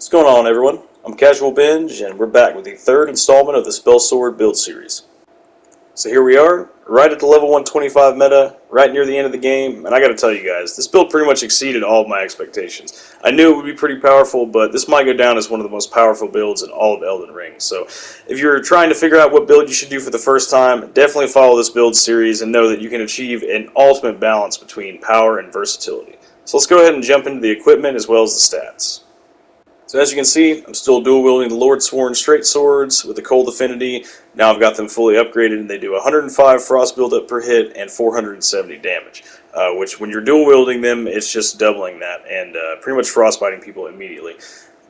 What's going on, everyone? I'm Casual Binge, and we're back with the third installment of the Spellsword build series. So here we are, right at the level 125 meta, right near the end of the game, and I gotta tell you guys, this build pretty much exceeded all of my expectations. I knew it would be pretty powerful, but this might go down as one of the most powerful builds in all of Elden Ring. So if you're trying to figure out what build you should do for the first time, definitely follow this build series and know that you can achieve an ultimate balance between power and versatility. So let's go ahead and jump into the equipment as well as the stats. So as you can see, I'm still dual wielding the Lordsworn straight swords with the cold affinity. Now I've got them fully upgraded and they do 105 frost buildup per hit and 470 damage. Which when you're dual wielding them, it's just doubling that and pretty much frostbiting people immediately.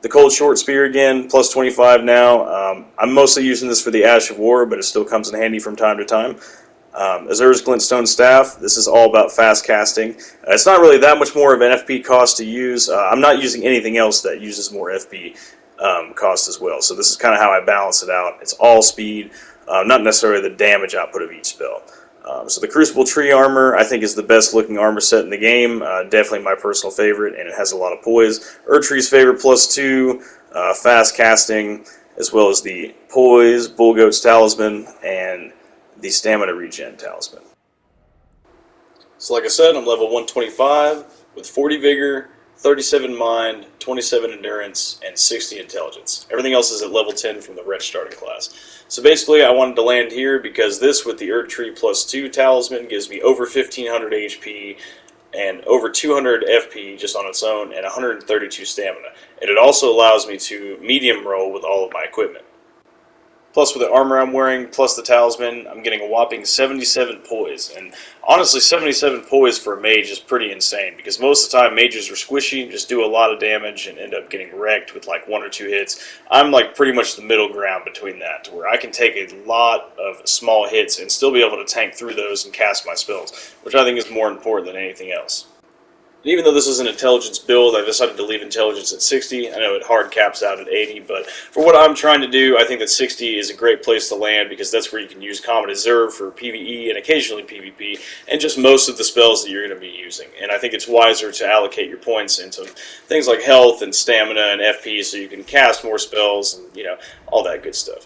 The cold short spear again, plus 25 now. I'm mostly using this for the Ash of War, but it still comes in handy from time to time. Azur's Glintstone Staff, this is all about fast casting. It's not really that much more of an FP cost to use. I'm not using anything else that uses more FP cost as well. So this is kind of how I balance it out. It's all speed, not necessarily the damage output of each spell. So the Crucible Tree Armor, I think, is the best looking armor set in the game. Definitely my personal favorite, and it has a lot of poise. Erdtree's favorite, +2, fast casting, as well as the Poise, Bullgoat's Talisman, and the Stamina Regen Talisman. So like I said, I'm level 125 with 40 Vigor, 37 Mind, 27 Endurance, and 60 Intelligence. Everything else is at level 10 from the Wretch starting class. So basically I wanted to land here because this with the Erdtree +2 Talisman gives me over 1500 HP and over 200 FP just on its own and 132 Stamina. And it also allows me to medium roll with all of my equipment. Plus with the armor I'm wearing, plus the talisman, I'm getting a whopping 77 poise. And honestly, 77 poise for a mage is pretty insane, because most of the time mages are squishy, just do a lot of damage, and end up getting wrecked with like 1 or 2 hits. I'm like pretty much the middle ground between that, to where I can take a lot of small hits and still be able to tank through those and cast my spells, which I think is more important than anything else. And even though this is an intelligence build, I decided to leave intelligence at 60. I know it hard caps out at 80, but for what I'm trying to do, I think that 60 is a great place to land, because that's where you can use Common Azure for PvE and occasionally PvP, and just most of the spells that you're going to be using. And I think it's wiser to allocate your points into things like health and stamina and FP, so you can cast more spells and, you know, all that good stuff.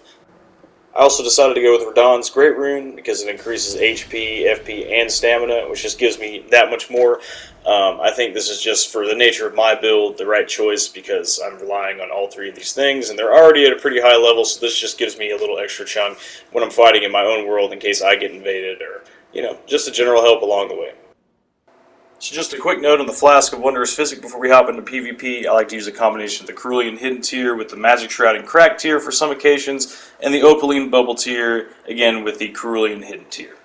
I also decided to go with Radahn's Great Rune because it increases HP, FP, and Stamina, which just gives me that much more. I think this is just, for the nature of my build, the right choice, because I'm relying on all 3 of these things, and they're already at a pretty high level, so this just gives me a little extra chunk when I'm fighting in my own world in case I get invaded, or, you know, just a general help along the way. So just a quick note on the Flask of Wondrous Physic before we hop into PvP. I like to use a combination of the Cerulean Hidden tier with the Magic Shroud and Crack tier for some occasions, and the Opaline Bubble tier, again, with the Cerulean Hidden tier.